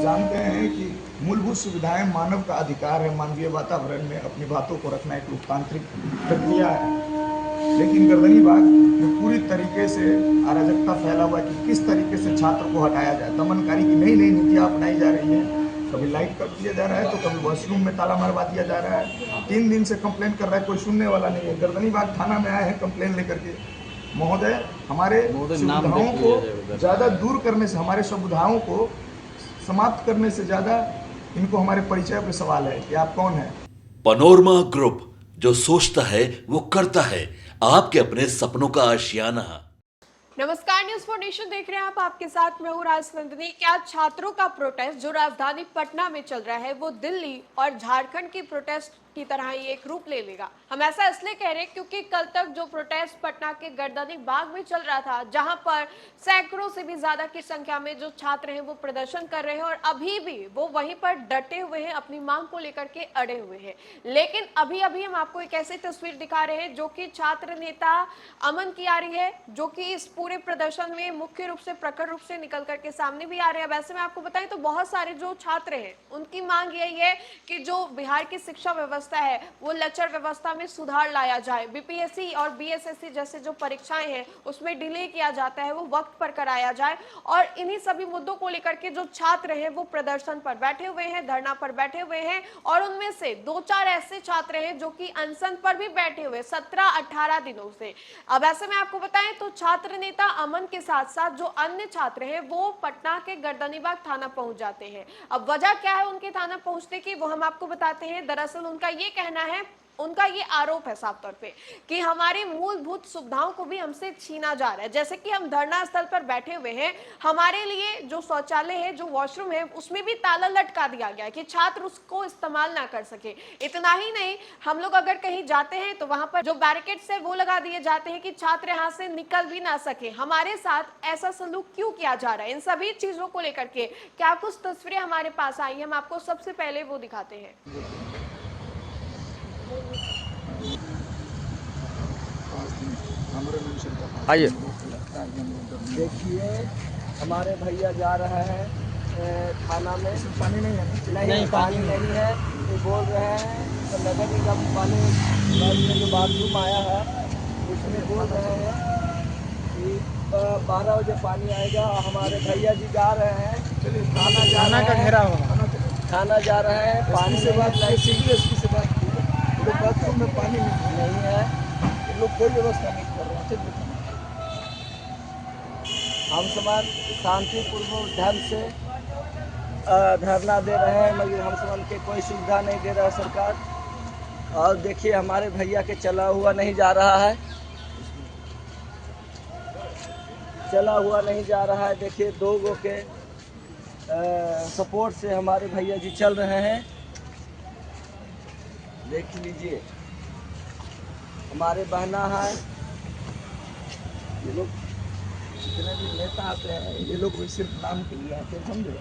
जानते हैं कि मूलभूत सुविधाएं मानव का अधिकार है। मानवीय वातावरण में अपनी बातों को रखना एक लोकतांत्रिक प्रक्रिया है, लेकिन गर्दनी बाग में पूरी तरीके से अराजकता फैला हुआ है कि किस तरीके से छात्र को हटाया जाए। दमनकारी की नई नई नीतियां अपनाई जा रही है। कभी लाइट कट दिया जा रहा है, तो कभी वॉशरूम में ताला मरवा दिया जा रहा है। 3 दिन से कंप्लेन कर रहा है, कोई सुनने वाला नहीं है। गर्दनी बाग थाना में आए हैं कंप्लेन लेकर के। महोदय, हमारे सुविधाओं को ज़्यादा दूर करने से, हमारे सुविधाओं को समाप्त करने से ज़्यादा इनको हमारे परिचय पे सवाल है कि आप कौन हैं। पनोरमा ग्रुप, जो सोचता है वो करता है। आपके अपने सपनों का आशियाना। नमस्कार, न्यूज़ फॉर नेशन देख रहे हैं आप। आपके साथ मैं हूं राजनंदिनी। क्या छात्रों का प्रोटेस्ट जो राजधानी पटना में चल रहा है वो दिल्ली और झारखंड की प्रोटेस्ट की तरह ही एक रूप ले लेगा? हम ऐसा इसलिए कह रहे हैं क्योंकि कल तक जो प्रोटेस्ट पटना के गर्दनी बाग में चल रहा था, जहां पर सैकड़ों से भी ज्यादा की संख्या में जो छात्र हैं वो प्रदर्शन कर रहे हैं और अभी भी वो वहीं पर डटे हुए हैं, अपनी मांग को लेकर के अड़े हुए हैं। लेकिन अभी अभी हम आपको एक ऐसी तस्वीर दिखा रहे हैं जो कि छात्र नेता अमन की आ रही है, जो कि इस पूरे प्रदर्शन में मुख्य रूप से प्रकट रूप से निकल करके सामने भी आ रहे हैं। वैसे मैं आपको बताएं तो बहुत सारे जो छात्र हैं उनकी मांग यही है कि जो बिहार की शिक्षा व्यवस्था है वो लचर व्यवस्था में सुधार लाया जाए। बीपीएससी और बीएसएससी जैसे जो परीक्षाएं हैं उसमें डिले किया जाता है, वो वक्त पर कराया जाए। और इन्हीं सभी मुद्दों को लेकर के जो छात्र हैं वो प्रदर्शन पर बैठे हुए हैं, धरना पर बैठे हुए हैं। और उनमें से 2-4 ऐसे छात्र हैं जो कि अनशन पर भी बैठे हुए 17-18 दिनों से। अब ऐसे में आपको बताएं तो छात्र नेता अमन के साथ साथ जो अन्य छात्र हैं वो पटना के गर्दनीबाग थाना पहुंच जाते हैं। अब वजह क्या है उनके थाना पहुंचने की, वो हम आपको बताते हैं। दरअसल उनका ये कहना है, उनका ये आरोप है साफ तौर पे कि हमारी मूलभूत सुविधाओं को भी हमसे छीना जा रहा है। जैसे कि हम धरना स्थल पर बैठे हुए हैं, हमारे लिए जो शौचालय है, जो वॉशरूम है, उसमें भी ताला लटका दिया गया है कि छात्र उसको इस्तेमाल ना कर सके। इतना ही नहीं, हम लोग अगर कहीं जाते हैं तो वहां पर जो बैरिकेड्स है वो लगा दिए जाते हैं कि छात्र यहाँ से निकल भी ना सके। हमारे साथ ऐसा सलूक क्यों किया जा रहा है? इन सभी चीजों को लेकर के क्या कुछ तस्वीरें हमारे पास आई, हम आपको सबसे पहले वो दिखाते हैं। आइए देखिए, हमारे भैया जा रहे हैं थाना में। पानी नहीं है, नहीं पानी नहीं है, वो बोल रहे हैं तो नगर निगम पानी में जो बाथरूम आया है उसमें बोल रहे हैं कि 12 बजे पानी आएगा। हमारे भैया जी जा रहे हैं थाना, जाना का घेरा हुआ थाना जा रहे हैं। पानी से बात बाथरूम में पानी नहीं है, लोग कोई व्यवस्था नहीं कर रहे हैं। हम समाज शांतिपूर्ण ढंग से धरना दे रहे हैं, मगर हम समाज के कोई सुविधा नहीं दे रहा है सरकार। और देखिए, हमारे भैया के चला हुआ नहीं जा रहा है, चला हुआ नहीं जा रहा है। देखिए, 2 गो के सपोर्ट से हमारे भैया जी चल रहे हैं। देख लीजिए, हमारे बहना है। ये लोग जितने भी नेता आते हैं, ये लोग भी सिर्फ नाम के लिए आते हैं, समझे।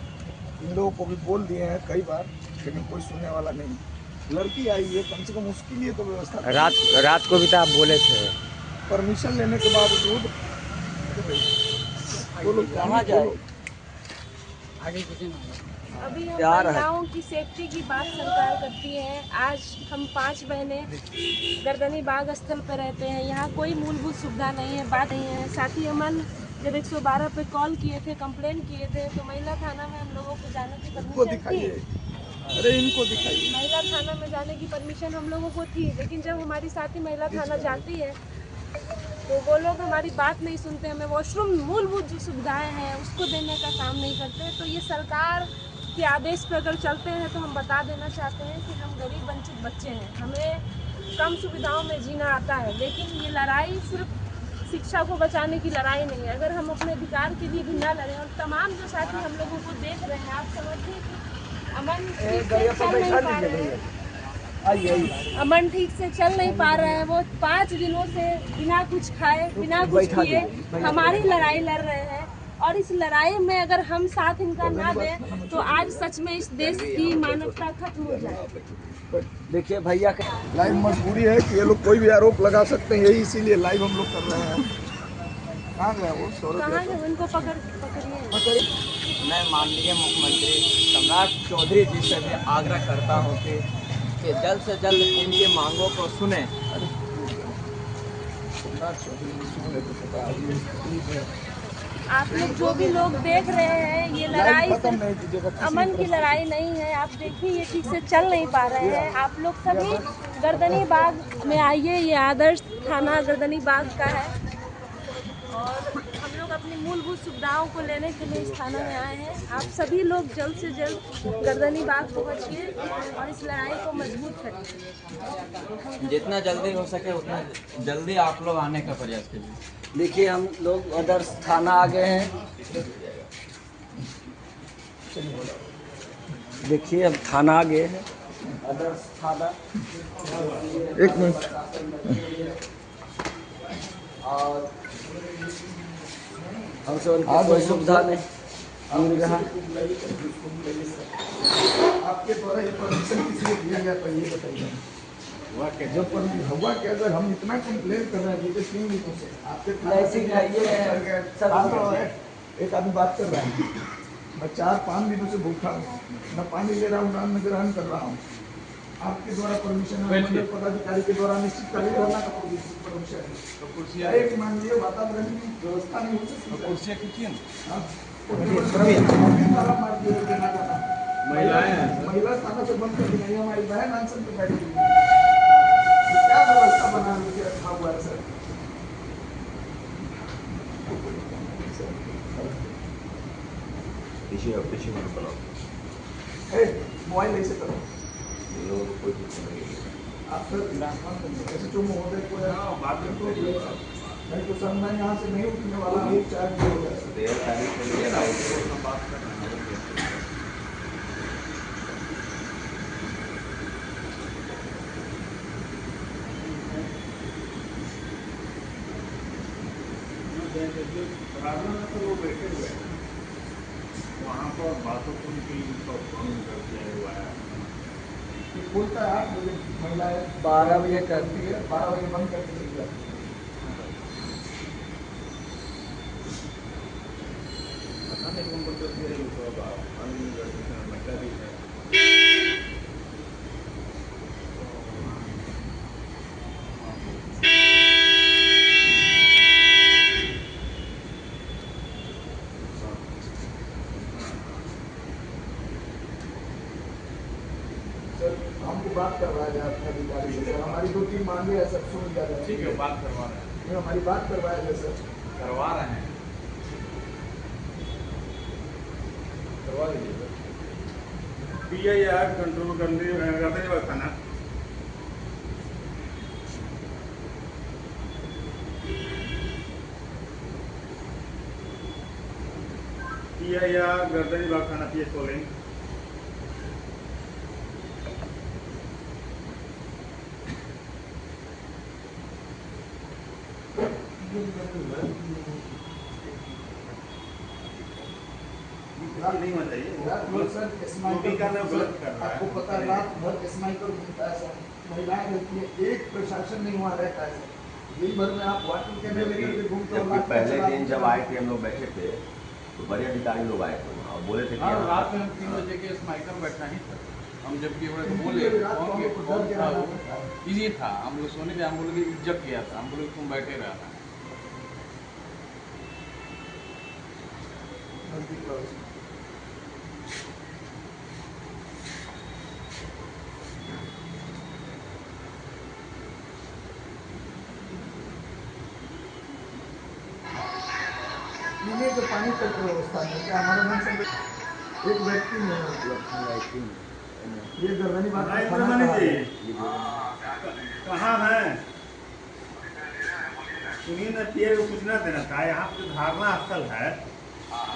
इन लोगों को भी बोल दिए हैं कई बार, लेकिन कोई सुनने वाला नहीं। लड़की आई है, कम से कम उसके लिए तो व्यवस्था। रात को भी तो आप बोले थे, परमिशन लेने के बावजूद वो लोग कहाँ जाए। अभी हम महिलाओं की सेफ्टी की बात सरकार करती है। आज हम 5 बहनें गर्दनी बाग स्थल पर रहते हैं, यहाँ कोई मूलभूत सुविधा नहीं है, बात नहीं है। साथ ही अमन जब 112 पे कॉल किए थे, कंप्लेन किए थे, तो महिला थाना में हम लोगों को जाने की परमिशन थी। अरे इनको दिखाइए। महिला थाना में जाने की परमिशन हम लोगों को थी, लेकिन जब हमारी साथी महिला थाना जाती है तो वो लोग हमारी बात नहीं सुनते, हमें वॉशरूम मूलभूत जो सुविधाएं हैं उसको देने का काम नहीं करते। तो ये सरकार के आदेश पर अगर चलते हैं तो हम बता देना चाहते हैं कि हम गरीब वंचित बच्चे हैं, हमें कम सुविधाओं में जीना आता है। लेकिन ये लड़ाई सिर्फ शिक्षा को बचाने की लड़ाई नहीं है। अगर हम अपने अधिकार के लिए भी ना लड़ें, और तमाम जो साथी हम लोगों को देख रहे हैं, आप समझिए कि अमन ठीक से चल नहीं पा रहे हैं, अमन ठीक से चल नहीं पा रहे हैं। वो 5 दिनों से बिना कुछ खाए, बिना कुछ किए हमारी लड़ाई लड़ रहे हैं। और इस लड़ाई में अगर हम साथ इनका ना दें तो आज सच में इस देश की मानवता खत्म हो जाए। देखिए भैया का लाइव मजबूरी है कि ये लोग कोई भी आरोप लगा सकते हैं, यही इसीलिए लाइव हम लोग कर रहे हैं। कहाँ गया वो? कहाँ है? उनको पकड़िए। मैं माननीय मुख्यमंत्री सम्राट चौधरी जी से भी आग्रह करता हूँ कि जल्द से जल्द इनकी मांगों को सुने। आप लोग जो भी लोग देख रहे हैं, ये लड़ाई सिर्फ अमन की लड़ाई नहीं है। आप देखिए ये ठीक से चल नहीं पा रहे हैं। आप लोग सभी गर्दनी बाग में आइए, ये आदर्श थाना गर्दनी बाग का है और हम लोग अपनी मूलभूत सुविधाओं को लेने के लिए इस थाना में आए हैं। आप सभी लोग जल्द से जल्द गर्दनी बाग पहुंचिए और इस लड़ाई को मजबूत करिए। जितना जल्दी हो सके उतना जल्दी आप लोग आने का प्रयास कीजिए। देखिए हम लोग आदर्श थाना आ गए हैं। देखिए अब थाना आ गए हैं, आदर्श थाना। एक मिनट। और हमसे उनकी कोई सुविधा नहीं मिल रहा। आपके द्वारा ये परमिशन किस लिए दिया गया था ये बताइए। जो हुआ कि अगर हम इतना कंप्लेन कर रहे हैं बीते 3 दिनों से आपके ऐसे ही है, सब एक आदमी बात कर रहा है, मैं 4-5 दिनों से भूखा हूँ, न पानी ले रहा हूँ, न अन्न ग्रहण कर रहा हूँ। आपके द्वारा परमिशन है, मंडल पदाधिकारी के द्वारा निश्चित कार्य करना का परमिशन है। एक मानवीय वातावरण की व्यवस्था नहीं हो सकती। कुर्सियाँ खींचिए ना। महिला थाना से बंद कर दी, हमारी बहन अनशन पे बैठी हुई है। क्या व्यवस्था बना के रखा हुआ है सर? मोबाइल ऐसे करो आप सर, जो महोदय को बात नहीं तो सर मैं यहाँ से नहीं उठने वाला हूँ। 4 दिन हो गया। वो बैठे हुए हैं वहाँ पर बातों को उनकी कर दिया हुआ है। खुलता है 8 बजे, महिलाएं 12 बजे करती करती है, 12 बजे बंद करके चली जाती है। पता नहीं कौन बोलते भी है। सर हमको बात करवा है आपका अधिकारी से, सर हमारी 2-3 मांगे हैं सर, सुन लिया जाए। ठीक है, बात करवा रहे हैं। नहीं, हमारी बात करवाया जाए सर। करवा रहे हैं, करवा दीजिए। PIR कंट्रोल करने गर्दनी बाग थाना। PIR गर्दनी बाग थाना PS बोलेंगे। नहीं होना चाहिए। रात भर सर ड्यूटी का नाम गलत कर रहा है। आपको पता है रात भर स्नाइपर घूमता है सर, महिलाएं रहती है, एक प्रशासन नहीं वहाँ रहता है सर। दिन भर में आप वाटर कैमरे लेकर के घूमते हो। जबकि पहले दिन जब आए थे हम लोग बैठे थे तो बड़े अधिकारी लोग आए थे वहाँ और बोले थे कि हाँ, यहाँ रात में हम 3 बजे के स्नाइपर बैठा ही था। हम जब कि बोले रात को हम लोग को डर के रहना पड़ता है। इजी था, हम लोग सोने के, हम बोले कि जब किया था, हम बोले तुम बैठे रहना। नजदीक रहो इसमें। पीने के पानी तक की व्यवस्था नहीं, क्या हमारे मन से एक व्यक्ति नहीं है उपलब्ध। ये गर्दनी बात नहीं, थाना मान कहाँ है? लीजिए। कहाँ है? सुनिए ना, पीए को कुछ ना देना था। यहाँ पर धारणा स्थल है,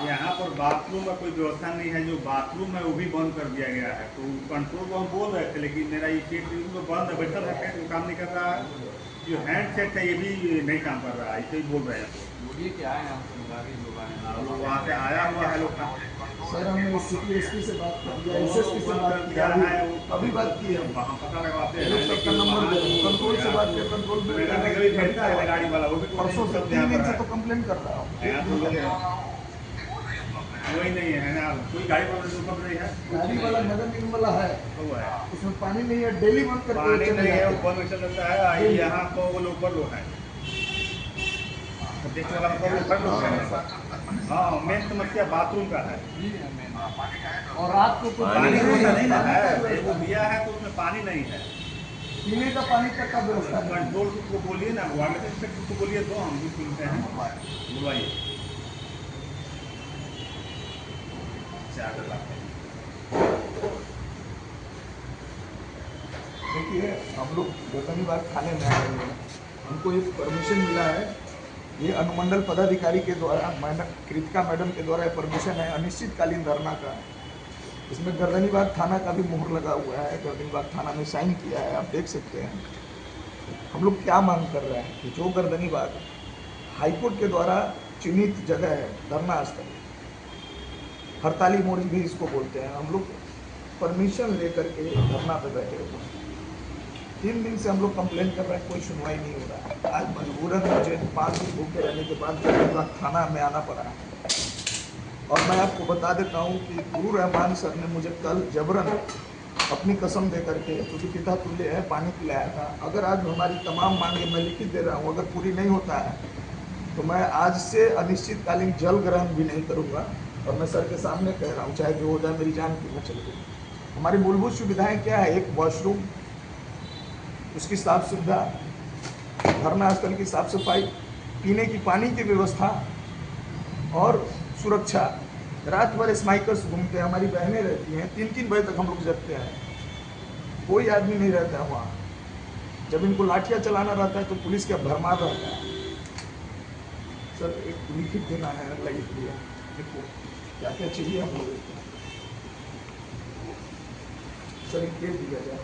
यहाँ पर बाथरूम का कोई व्यवस्था नहीं है। जो बाथरूम है वो भी बंद कर दिया गया है। तो कंट्रोल को हम बोल रहे थे, लेकिन मेरा ये पेट तो बंद है, बैठल है, पेट काम नहीं कर रहा है। जो हैंड सेट है ये भी नहीं काम कर रहा है, इसे ही बोल रहे हैं। बोलिए कि आए हैं, हम संगारी लोग आए हैं। लोग वहाँ से आया हुआ है लोग का। सर हमने सिटी एसपी से बात की है, एसएसपी से बात की क्या है है, वो अभी बात की है। वहाँ पता लगवाते लोग सबका नंबर दे रहे हैं, कंट्रोल से बात किया, कंट्रोल पे कभी भेजता है गाड़ी वाला, वो भी परसों से 3 दिन से तो कंप्लेन कर रहा हूँ। यहाँ तो लोग वही नहीं है ना। कोई गाड़ी वाला जो कर रही है गाड़ी वाला नगर निगम वाला है, वो है उसमें पानी नहीं है, डेली बंद करके पानी चले नहीं है, जाते वो हैं। बंद चल जाता है। आई यहाँ तो वो लोग लो है देखने वाला मतलब ऊपर लोग है। हाँ, मेन समस्या बाथरूम का है। और रात को कोई पानी नहीं नहीं है, है, वो दिया है तो उसमें पानी नहीं है। पीने का पानी तक का व्यवस्था नहीं है। कंट्रोल को बोलिए ना, वाटर इंस्पेक्टर को बोलिए तो हम भी सुनते हैं, बुलवाइए। देखिए, हम लोग गौतमी बाग थाने में आए हुए हैं, हमको एक परमिशन मिला है, ये अनुमंडल पदाधिकारी के द्वारा, मैडम कृतिका मैडम के द्वारा परमिशन है अनिश्चितकालीन धरना का। इसमें गर्दनीबाग थाना का भी मोहर लगा हुआ है, गर्दनीबाग थाना ने साइन किया है, आप देख सकते हैं। हम लोग क्या मांग कर रहे हैं कि जो गर्दनीबाग हाईकोर्ट के द्वारा चिन्हित जगह है धरना स्थल, हड़ताली मोड़ भी इसको बोलते हैं, हम लोग परमिशन लेकर के धरना पे बैठे हुए हैं। 3 दिन से हम लोग कंप्लेन कर रहे हैं, कोई सुनवाई नहीं हो रहा है। आज मजबूरन मुझे 5 दिन भूखे रहने के बाद गर्दनीबाग थाना में आना पड़ा है। और मैं आपको बता देता हूँ कि गुरु रहमान सर ने मुझे कल जबरन अपनी कसम दे करके, क्योंकि पिता तुल्य है, पानी पिलाया था। अगर आज हमारी तमाम मांगे मैं लिखित दे रहा हूँ, अगर पूरी नहीं होता है तो मैं आज से अनिश्चितकालीन जल ग्रहण भी नहीं करूँगा। और मैं सर के सामने कह रहा हूँ, चाहे जो हो जाए, मेरी जान क्यों न चले गई। हमारी मूलभूत सुविधाएं क्या है? एक वॉशरूम, उसकी साफ सुविधा, धरना स्थल की साफ सफाई, पीने की पानी की व्यवस्था और सुरक्षा। रात भर स्माइकर्स घूमते हैं, हमारी बहनें रहती हैं, 3-3 बजे तक हम लोग जगते हैं, कोई आदमी नहीं रहता है वहाँ। जब इनको लाठियाँ चलाना रहता है तो पुलिस का भरमार रहता है। सर एक लिखित देना है अगला के लिए, देखो क्या क्या चाहिए हम लोग को। सर एक दे दिया जाए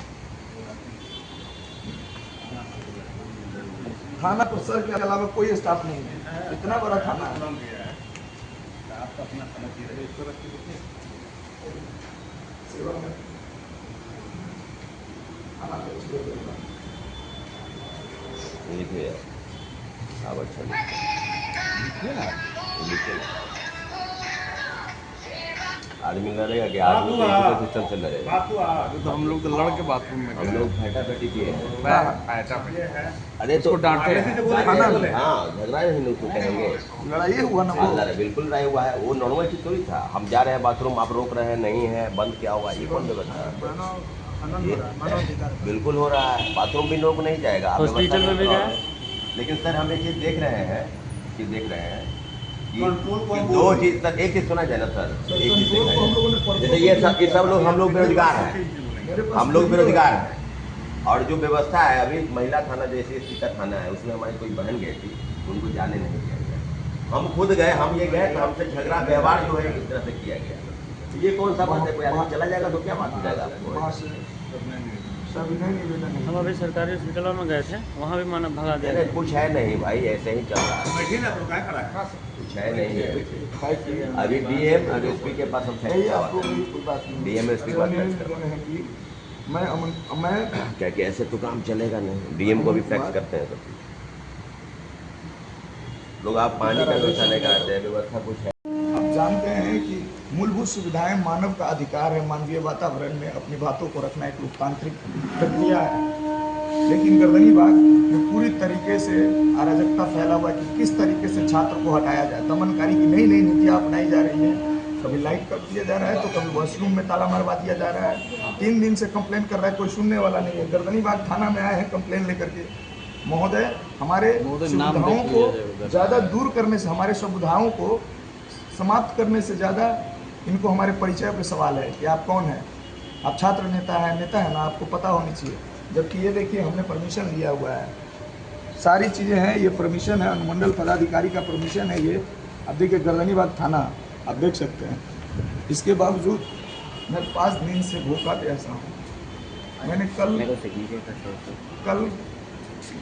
थाना पर, सर के अलावा कोई स्टाफ नहीं है, इतना बड़ा थाना है। आप अपना समझिए सेवा में थाना पे उसको देगा। लिखे आवश्यक आदमी लड़ेगा कि आदमी तो सिस्टम से लड़ेगा। तो हम लोग तो लड़ के बाथरूम में हम लोग फैटा फैटी किए हैं। अरे तो डांटे हैं। हाँ, झगड़ा नहीं लोग तो कहेंगे लड़ाई हुआ ना वो। बिल्कुल लड़ाई हुआ है, वो नॉर्मल चीज थोड़ी था। हम जा रहे हैं बाथरूम, आप रोक रहे हैं, नहीं है, बंद क्या हुआ, ये कौन व्यवस्था है? ये बिल्कुल हो रहा है, बाथरूम भी लोग नहीं जाएगा। हॉस्पिटल में भी गए, लेकिन सर हम एक चीज देख रहे हैं कि दो चीज तक, एक चीज सुना जाए ना सर, एक चीज देखा जाए। जैसे ये सब लोग, हम लोग बेरोजगार हैं, हम लोग बेरोजगार हैं, और जो व्यवस्था है अभी महिला थाना जो SC का थाना है, उसमें हमारी कोई बहन गई थी, उनको जाने नहीं दिया गया। हम खुद गए, हम ये गए तो हमसे झगड़ा व्यवहार जो है इस तरह से किया गया। तो ये कौन सा बात है? कोई आदमी चला जाएगा तो क्या बात हो जाएगा आपको? हम अभी सरकारी हॉस्पिटलों में गए थे, वहाँ भी मानव भगा दिया। कुछ है नहीं भाई, ऐसे ही चल रहा है, कुछ है नहीं है। अभी DM और SP के पास हम DM SP के पास मैं क्या कि ऐसे तो काम चलेगा नहीं। DM को भी फैक्स करते हैं सब लोग। आप पानी का व्यवस्था नहीं कराते हैं, व्यवस्था कुछ है। आप जानते हैं कि मूलभूत सुविधाएं मानव का अधिकार है, मानवीय वातावरण में अपनी बातों को रखना एक लोकतांत्रिक प्रक्रिया है। लेकिन गर्दनीबाग में पूरी तरीके से अराजकता फैला हुआ है कि किस तरीके से छात्र को हटाया जाए। दमनकारी की नई नई नीतियाँ अपनाई जा रही है, कभी लाइट कट दिया जा रहा है तो कभी वॉशरूम में ताला मरवा दिया जा रहा है। 3 दिन से कंप्लेन कर रहा है, कोई सुनने वाला नहीं है। गर्दनीबाग थाना में आए हैं कंप्लेन लेकर के, महोदय हमारे सुविधाओं को ज़्यादा दूर करने से, हमारे सुविधाओं को समाप्त करने से ज़्यादा इनको हमारे परिचय पे सवाल है कि आप कौन हैं। आप छात्र नेता है ना, आपको पता होनी चाहिए। जबकि ये देखिए हमने परमिशन लिया हुआ है, सारी चीज़ें हैं, ये परमिशन है, अनुमंडल पदाधिकारी का परमिशन है ये। अब देखिए गर्दनीबाग थाना आप देख सकते हैं, इसके बावजूद मैं 5 दिन से भूखा प्यासा हूँ। मैंने कल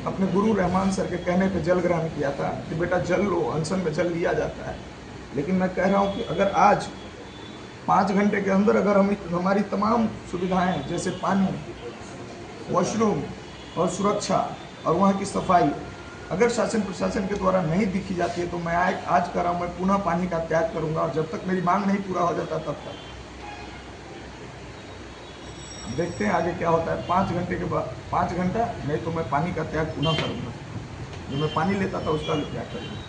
अपने गुरु रहमान सर के कहने पे जल ग्रहण किया था कि बेटा जल लो, अनशन में जल लिया जाता है। लेकिन मैं कह रहा हूँ कि अगर आज 5 घंटे के अंदर अगर हमारी तमाम सुविधाएं जैसे पानी, वॉशरूम और सुरक्षा और वहाँ की सफाई अगर शासन प्रशासन के द्वारा नहीं दिखी जाती है तो मैं आज कर रहा हूँ, मैं पुनः पानी का त्याग करूंगा और जब तक मेरी मांग नहीं पूरा हो जाता तब तक। देखते हैं आगे क्या होता है। 5 घंटे के बाद 5 घंटा नहीं तो मैं पानी का त्याग पुनः करूंगा। जो मैं पानी लेता था उसका भी त्याग करूंगा।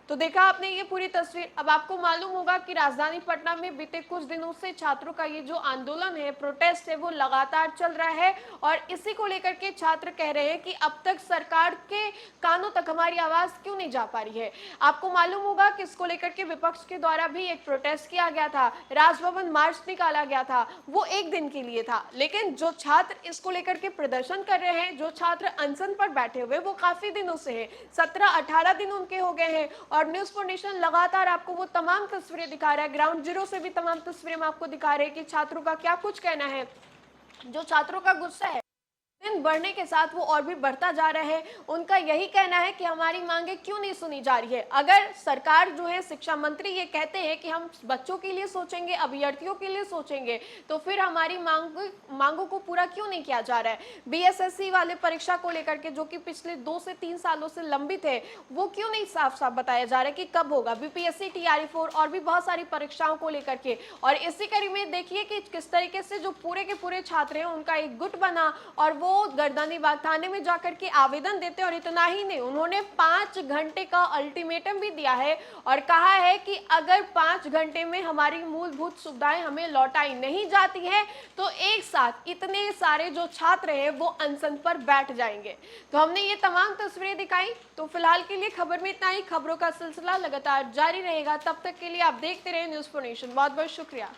तो देखा आपने ये पूरी तस्वीर। अब आपको मालूम होगा कि राजधानी पटना में बीते कुछ दिनों से छात्रों का ये जो आंदोलन है, प्रोटेस्ट है, वो लगातार चल रहा है और इसी को लेकर के छात्र कह रहे हैं कि अब तक सरकार के कानों तक हमारी आवाज क्यों नहीं जा पा रही है। आपको मालूम होगा कि इसको लेकर के विपक्ष के द्वारा भी एक प्रोटेस्ट किया गया था, राजभवन मार्च निकाला गया था, वो एक दिन के लिए था। लेकिन जो छात्र इसको लेकर के प्रदर्शन कर रहे हैं, जो छात्र अनशन पर बैठे हुए, वो काफी दिनों से है, 17-18 दिन उनके हो गए हैं और न्यूज फॉर नेशन लगातार आपको वो तमाम तस्वीरें दिखा रहा है। ग्राउंड जीरो से भी तमाम तस्वीरें हम आपको दिखा रहे हैं कि छात्रों का क्या कुछ कहना है। जो छात्रों का गुस्सा है दिन बढ़ने के साथ वो और भी बढ़ता जा रहा है। उनका यही कहना है कि हमारी मांगे क्यों नहीं सुनी जा रही है। अगर सरकार जो है, शिक्षा मंत्री ये कहते हैं कि हम बच्चों के लिए सोचेंगे, अभ्यर्थियों के लिए सोचेंगे, तो फिर हमारी मांगों को पूरा क्यों नहीं किया जा रहा है। बीएसएससी वाले परीक्षा को लेकर के जो कि पिछले 2 से 3 सालों से लंबित है, वो क्यों नहीं साफ साफ बताया जा रहा है कि कब होगा। बीपीएससी, TRE-4 और भी बहुत सारी परीक्षाओं को लेकर के। और इसी कड़ी में देखिए कि किस तरीके से जो पूरे के पूरे छात्र हैं उनका एक गुट बना और वो गर्दनीबाग थाने में जाकर के आवेदन देते। और इतना ही नहीं, उन्होंने 5 घंटे का अल्टीमेटम भी दिया है और कहा है कि अगर 5 घंटे में हमारी मूलभूत सुविधाएं हमें लौटाई नहीं जाती है तो एक साथ इतने सारे जो छात्र हैं वो अनशन पर बैठ जाएंगे। तो हमने ये तमाम तस्वीरें दिखाई। तो फिलहाल के लिए खबर में इतना ही। खबरों का सिलसिला लगातार जारी रहेगा। तब तक के लिए आप देखते रहे न्यूज फॉर नेशन। बहुत बहुत शुक्रिया।